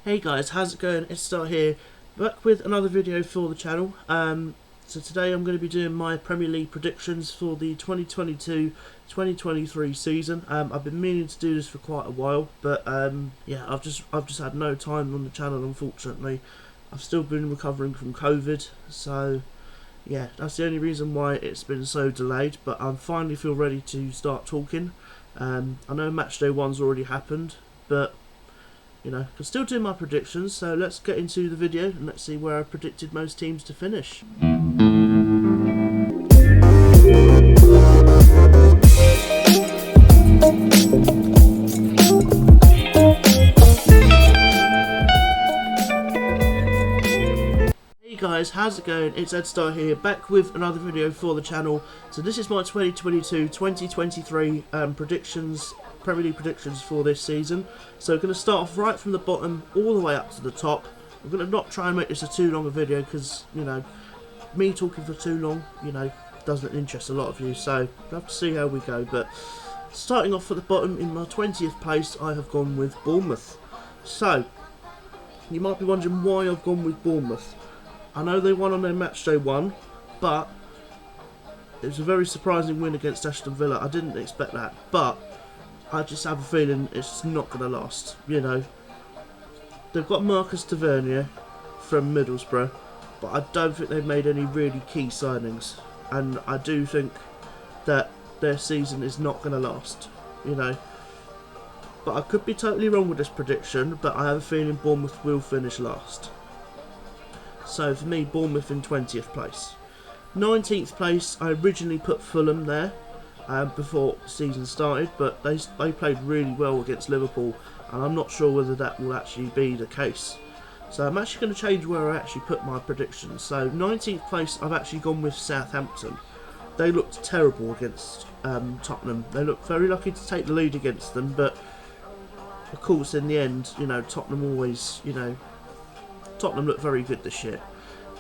Hey guys, how's it going? Edstar here, back with another video for the channel. So today I'm going to be doing my Premier League predictions for the 2022-2023 season. I've been meaning to do this for quite a while, but yeah, I've just had no time on the channel, unfortunately. I've still been recovering from COVID, so yeah, that's the only reason why it's been so delayed. But I finally feel ready to start talking. I know Matchday 1's already happened, but you know, I can still do my predictions, so let's get into the video and let's see where I predicted most teams to finish. Hey guys, how's it going? It's Edstar here, back with another video for the channel. So this is my 2022-2023 predictions, Premier League predictions for this season. So we're going to start off right from the bottom all the way up to the top. I'm going to not try and make this a too long a video because, you know, me talking for too long, you know, doesn't interest a lot of you. So we'll have to see how we go. But starting off at the bottom, in my 20th place, I have gone with Bournemouth. So you might be wondering why I've gone with Bournemouth. I know they won on their matchday 1, but it was a very surprising win against Aston Villa. I didn't expect that, but I just have a feeling it's not going to last. You know, they've got Marcus Tavernier from Middlesbrough, but I don't think they've made any really key signings, and I do think that their season is not going to last. You know, but I could be totally wrong with this prediction, but I have a feeling Bournemouth will finish last. So for me, Bournemouth in 20th place. 19th place, I originally put Fulham there before the season started, but they played really well against Liverpool, and I'm not sure whether that will actually be the case. So I'm actually going to change where I actually put my predictions. So 19th place, I've actually gone with Southampton. They looked terrible against Tottenham. They looked very lucky to take the lead against them, but of course in the end, you know, Tottenham always, you know, Tottenham look very good this year.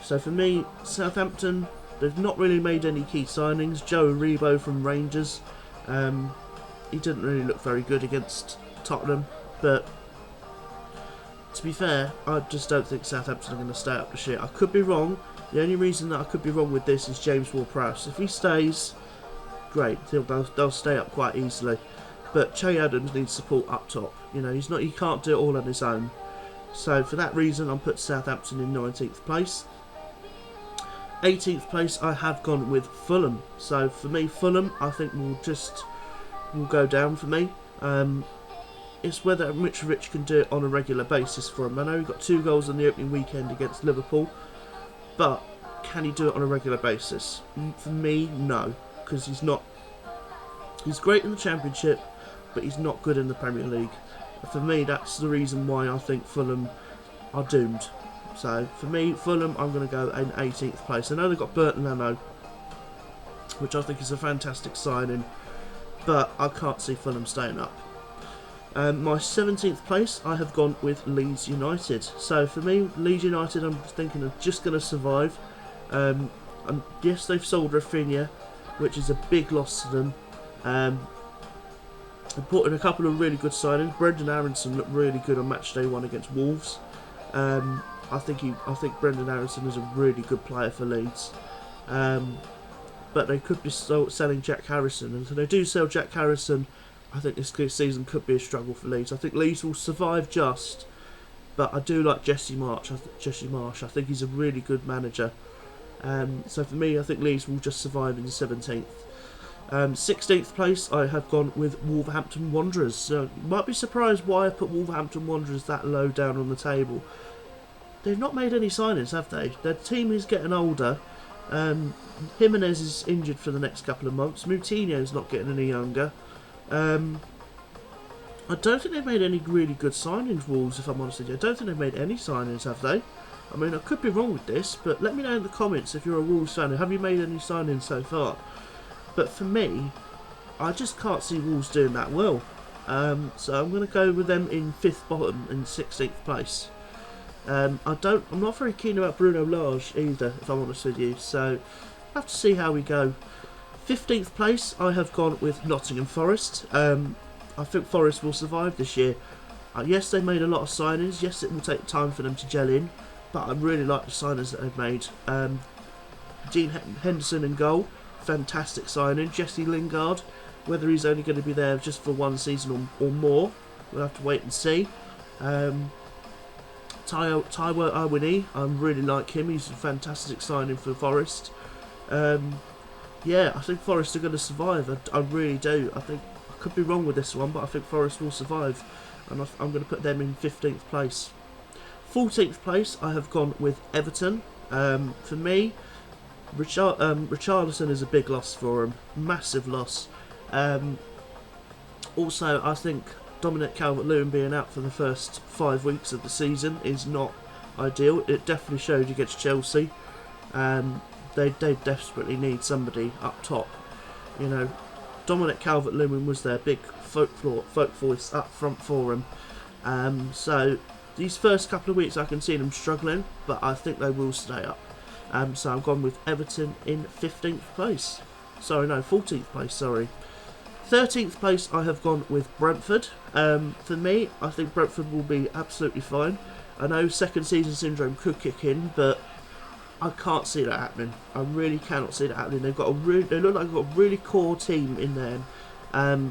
So for me, Southampton, they've not really made any key signings. Joe Aribo from Rangers, he didn't really look very good against Tottenham, but to be fair, I just don't think Southampton are going to stay up the shit. I could be wrong. The only reason that I could be wrong with this is James Ward-Prowse. If he stays, great, they'll stay up quite easily. But Che Adams needs support up top. You know, he can't do it all on his own. So for that reason, I'll put Southampton in 19th place. 18th place, I have gone with Fulham. So for me, Fulham, I think will go down for me. It's whether Mitrovic can do it on a regular basis for him. I know he got 2 goals on the opening weekend against Liverpool, but can he do it on a regular basis? For me, no, because he's not. He's great in the Championship, but he's not good in the Premier League. For me, that's the reason why I think Fulham are doomed. So, for me, Fulham, I'm going to go in 18th place. I know they've got Burton Leno, which I think is a fantastic signing, but I can't see Fulham staying up. My 17th place, I have gone with Leeds United. So, for me, Leeds United, I'm thinking of just going to survive. And yes, they've sold Rafinha, which is a big loss to them. They put in a couple of really good signings. Brendan Aronson looked really good on matchday 1 against Wolves. I think Brendan Aronson is a really good player for Leeds. But they could be selling Jack Harrison, and if they do sell Jack Harrison, I think this season could be a struggle for Leeds. I think Leeds will survive just, but I do like Jesse Marsh. I think he's a really good manager. So for me, I think Leeds will just survive in 17th. 16th place, I have gone with Wolverhampton Wanderers. So you might be surprised why I put Wolverhampton Wanderers that low down on the table. They've not made any signings, have they? Their team is getting older. Jimenez is injured for the next couple of months. Moutinho's not getting any younger. I don't think they've made any really good signings, Wolves, if I'm honest with you. I don't think they've made any signings, have they? I mean, I could be wrong with this, but let me know in the comments if you're a Wolves fan. Have you made any signings so far? But for me, I just can't see Wolves doing that well. So I'm going to go with them in 5th bottom in 16th place. I'm not very keen about Bruno Lage either, if I'm honest with you. So I'll have to see how we go. 15th place, I have gone with Nottingham Forest. I think Forest will survive this year. Yes, they made a lot of signings. Yes, it will take time for them to gel in, but I really like the signings that they've made. Dean Henderson in goal, fantastic signing. Jesse Lingard, whether he's only going to be there just for one season or more, we'll have to wait and see. Taiwo Awoniyi, I really like him. He's a fantastic signing for Forest. Yeah, I think Forest are going to survive. I really do. I think I could be wrong with this one, but I think Forest will survive, and I'm going to put them in 15th place. 14th place, I have gone with Everton. For me, Richarlison is a big loss for him, massive loss. Also, I think Dominic Calvert-Lewin being out for the first 5 weeks of the season is not ideal. It definitely showed against Chelsea. They desperately need somebody up top. You know, Dominic Calvert-Lewin was their big folk voice up front for him. So these first couple of weeks I can see them struggling, but I think they will stay up. So I've gone with Everton in 15th place. Sorry, no, 14th place, sorry. 13th place I have gone with Brentford. For me, I think Brentford will be absolutely fine. I know second season syndrome could kick in, but I can't see that happening. I really cannot see that happening. They look like they've got a really core team in there.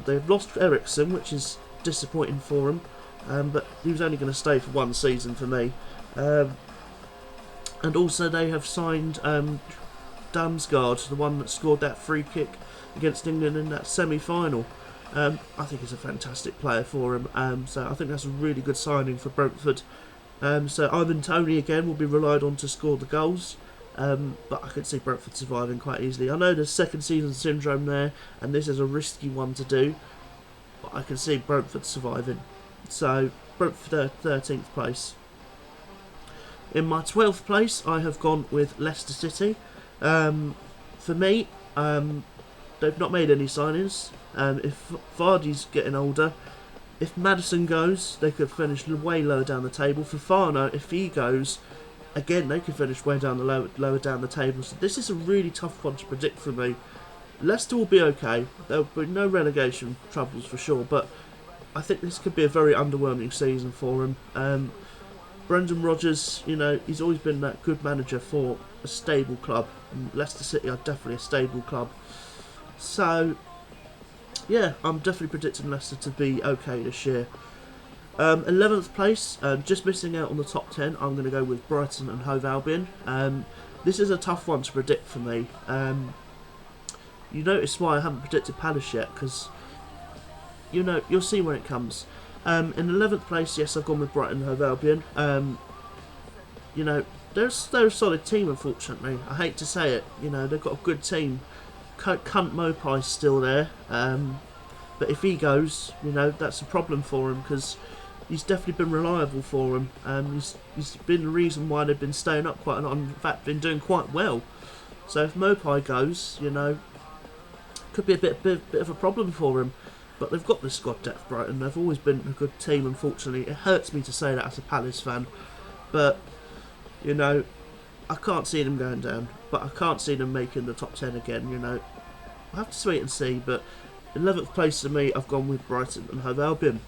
They've lost Ericsson, which is disappointing for them. But he was only going to stay for one season for me. And also they have signed Damsgaard, the one that scored that free kick against England in that semi-final. I think he's a fantastic player for him. So I think that's a really good signing for Brentford. So Ivan Toney again will be relied on to score the goals. But I could see Brentford surviving quite easily. I know there's second season syndrome there, and this is a risky one to do, but I can see Brentford surviving. So Brentford 13th place. In my 12th place, I have gone with Leicester City. For me, they've not made any signings. If Vardy's getting older, if Maddison goes, they could finish way lower down the table. Fofana, if he goes, again, they could finish way down the lower down the table. So this is a really tough one to predict for me. Leicester will be okay. There'll be no relegation troubles for sure, but I think this could be a very underwhelming season for him. Brendan Rodgers, you know, he's always been that good manager for a stable club. And Leicester City are definitely a stable club. So, yeah, I'm definitely predicting Leicester to be okay this year. 11th place, just missing out on the top 10, I'm going to go with Brighton and Hove Albion. This is a tough one to predict for me. You notice why I haven't predicted Palace yet, because you know, you'll see when it comes. In 11th place, yes, I've gone with Brighton and Hove Albion. You know, they're a solid team, unfortunately. I hate to say it. You know, they've got a good team. Cunt Mopai's still there. But if he goes, you know, that's a problem for him, because he's definitely been reliable for him. He's been the reason why they've been staying up quite a lot, and in fact been doing quite well. So if Mopai goes, you know, could be a bit of a problem for him. But they've got the squad depth, Brighton. They've always been a good team, unfortunately. It hurts me to say that as a Palace fan. But, you know, I can't see them going down. But I can't see them making the top 10 again, you know. I'll have to wait and see. But 11th place for me, I've gone with Brighton and Hove Albion.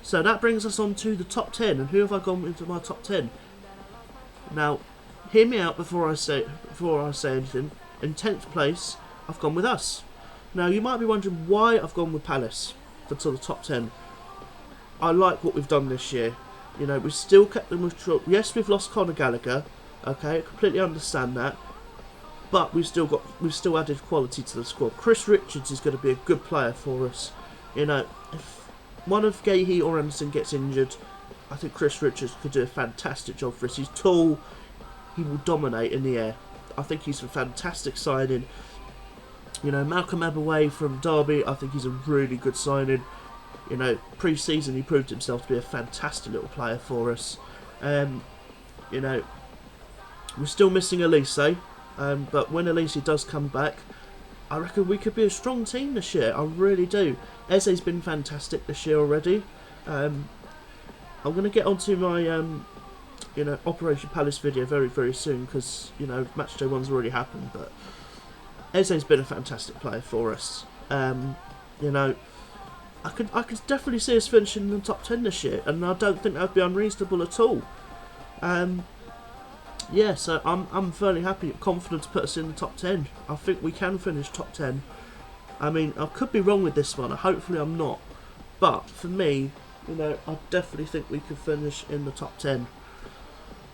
So that brings us on to the top 10. And who have I gone into my top 10? Now, hear me out before I say anything. In 10th place, I've gone with us. Now, you might be wondering why I've gone with Palace for the top 10. I like what we've done this year. You know, we've still kept them with trouble. Yes, we've lost Conor Gallagher. Okay, I completely understand that. But we've still added quality to the squad. Chris Richards is going to be a good player for us. You know, if one of Gahey or Emerson gets injured, I think Chris Richards could do a fantastic job for us. He's tall. He will dominate in the air. I think he's a fantastic signing. You know, Malcolm Abaway from Derby, I think he's a really good signing. You know, pre-season he proved himself to be a fantastic little player for us. You know, we're still missing Elise, but when Elise does come back, I reckon we could be a strong team this year. I really do. Eze's been fantastic this year already. I'm going to get onto my, you know, Operation Palace video very, very soon, because, you know, Matchday 1's already happened, but Eze's been a fantastic player for us. You know, I could definitely see us finishing in the top 10 this year, and I don't think that would be unreasonable at all. Yeah, so I'm fairly happy, confident to put us in the top 10. I think we can finish top 10. I mean, I could be wrong with this one. Hopefully, I'm not. But for me, I definitely think we could finish in the top 10.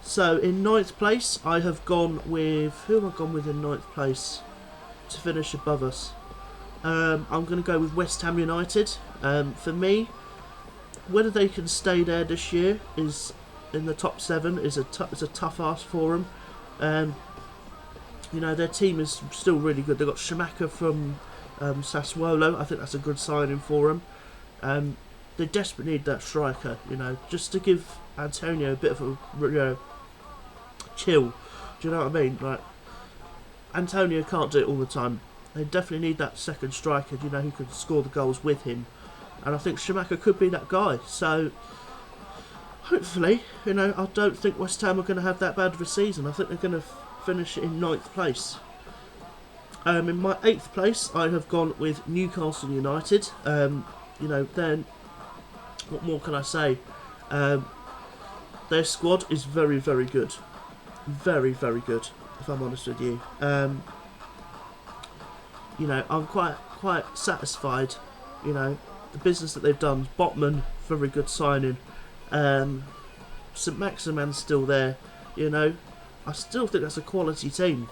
So in ninth place, I have gone with... Who have I gone with in ninth place to finish above us? I'm going to go with West Ham United. For me, whether they can stay there this year is in the top 7 is a tough ask for them. Their team is still really good. They've got Schumacher from Sassuolo. I think that's a good signing for them. They desperately need that striker, just to give Antonio a bit of a chill. Do you know what I mean? Like, Antonio can't do it all the time. They definitely need that second striker, who can score the goals with him. And I think Schumacher could be that guy. So, hopefully, I don't think West Ham are going to have that bad of a season. I think they're going to finish in ninth place. In my 8th place, I have gone with Newcastle United. Then, what more can I say? Their squad is very, very good. Very, very good, if I'm honest with you. I'm quite satisfied. The business that they've done. Botman, very good signing. St Maximan's still there. I still think that's a quality team.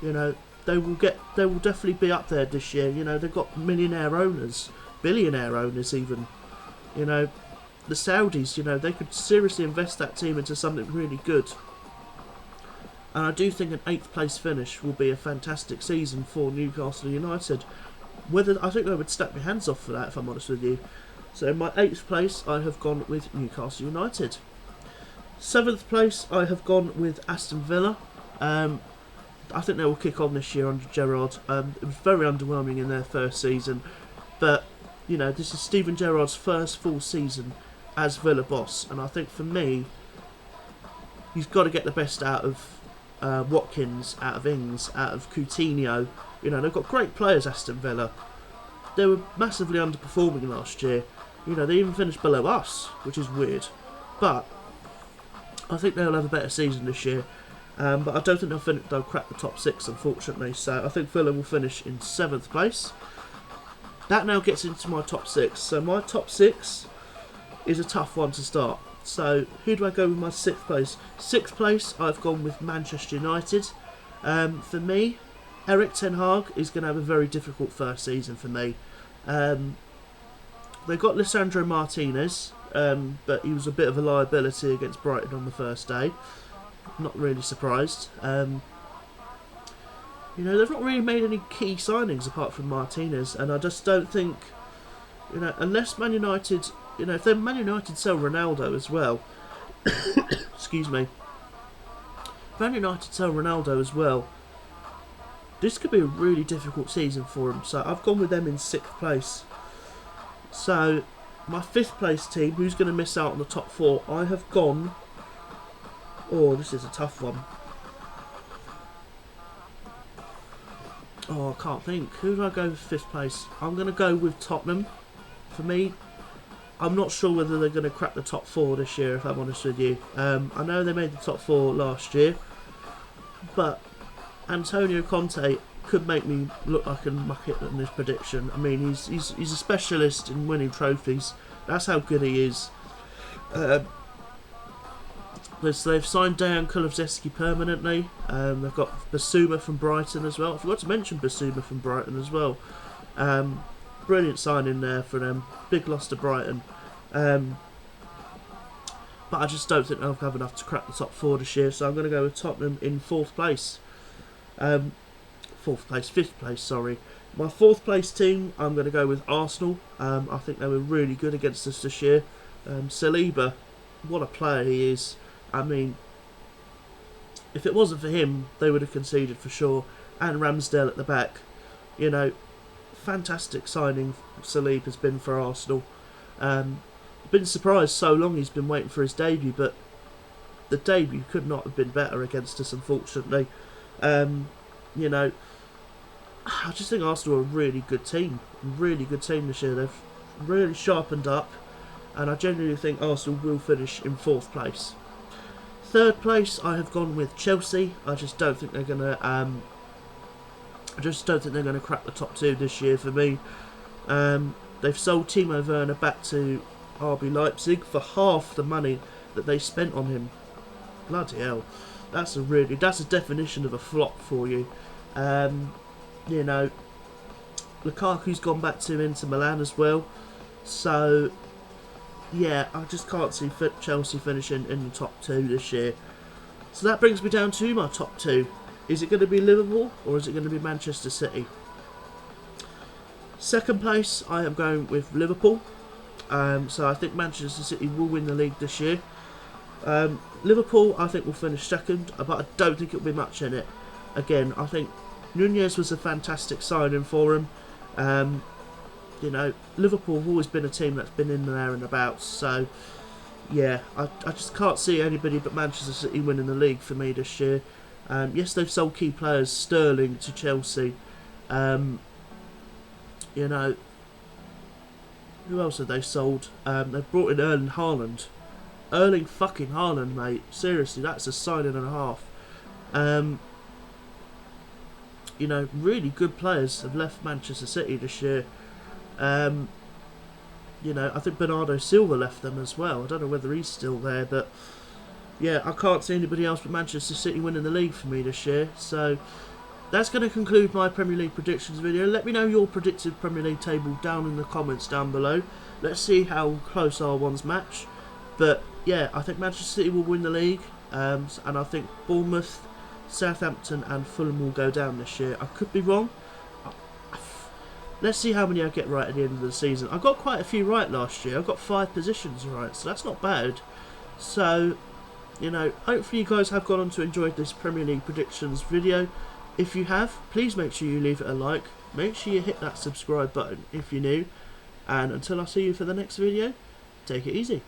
They will definitely be up there this year. They've got millionaire owners, billionaire owners even. The Saudis, they could seriously invest that team into something really good. And I do think an 8th place finish will be a fantastic season for Newcastle United. I think I would snap my hands off for that, if I'm honest with you. So in my 8th place, I have gone with Newcastle United. 7th place, I have gone with Aston Villa. I think they will kick on this year under Gerrard. It was very underwhelming in their first season. But, this is Steven Gerrard's first full season as Villa boss. And I think for me, he's got to get the best out of Watkins, out of Ings, out of Coutinho. They've got great players, Aston Villa. They were massively underperforming last year. They even finished below us, which is weird. But I think they'll have a better season this year. But I don't think they'll crack the top 6, unfortunately. So I think Villa will finish in 7th place. That now gets into my top 6. So my top 6 is a tough one to start. So who do I go with my 6th place? 6th place, I've gone with Manchester United. For me, Erik ten Hag is going to have a very difficult first season for me. They've got Lisandro Martinez, but he was a bit of a liability against Brighton on the first day. Not really surprised. They've not really made any key signings apart from Martinez, and I just don't think, unless Man United, if then Man United sell Ronaldo as well, excuse me, if Man United sell Ronaldo as well, this could be a really difficult season for them. So I've gone with them in 6th place. So my 5th place team, who's going to miss out on the top 4, I have gone... Oh, this is a tough one. Oh, I can't think. Who do I go with 5th place? I'm going to go with Tottenham. For me, I'm not sure whether they're going to crack the top 4 this year, if I'm honest with you. I know they made the top 4 last year, but Antonio Conte could make me look like a muppet in this prediction. I mean, he's a specialist in winning trophies. That's how good he is. They've signed Dejan Kulusevski permanently. They've got Basuma from Brighton as well. I forgot to mention Basuma from Brighton as well. Brilliant signing there for them. Big loss to Brighton. But I just don't think they'll have enough to crack the top 4 this year. So I'm going to go with Tottenham in 4th place. 5th place, sorry. My 4th place team, I'm going to go with Arsenal. I think they were really good against us this year. Saliba, what a player he is. I mean, if it wasn't for him, they would have conceded for sure. And Ramsdale at the back. Fantastic signing Saliba has been for Arsenal. Been surprised so long he's been waiting for his debut, but the debut could not have been better against us, unfortunately. I just think Arsenal are a really good team. Really good team this year. really sharpened up, and I genuinely think Arsenal will finish in 4th place. 3rd place, I have gone with Chelsea. I just don't think they're gonna. Crack the top 2 this year for me. They've sold Timo Werner back to RB Leipzig for half the money that they spent on him. Bloody hell, that's a definition of a flop for you. You know, Lukaku's gone back to Inter Milan as well, so yeah, I just can't see Chelsea finishing in the top 2 this year. So that brings me down to my top 2. Is it going to be Liverpool or is it going to be Manchester City? 2nd place, I am going with Liverpool. So I think Manchester City will win the league this year. Liverpool, I think, will finish 2nd, but I don't think it'll be much in it. Again, I think Nunez was a fantastic signing for him. You know, Liverpool have always been a team that's been in there and about, so yeah, I just can't see anybody but Manchester City winning the league for me this year. Yes, they've sold key players, Sterling to Chelsea. You know, who else have they sold? They've brought in Erling Haaland. Erling fucking Haaland, mate. Seriously, that's a signing and a half. You know, really good players have left Manchester City this year. You know, I think Bernardo Silva left them as well. I don't know whether he's still there, but yeah, I can't see anybody else but Manchester City winning the league for me this year. So that's going to conclude my Premier League predictions video. Let me know your predicted Premier League table down in the comments down below. Let's see how close our ones match. But yeah, I think Manchester City will win the league, and I think Bournemouth, Southampton and Fulham will go down this year. I could be wrong. Let's see how many I get right at the end of the season. I got quite a few right last year. I got 5 positions right, so that's not bad. So, you know, hopefully you guys have gone on to enjoy this Premier League predictions video. If you have, please make sure you leave it a like. Make sure you hit that subscribe button if you're new. And until I see you for the next video, take it easy.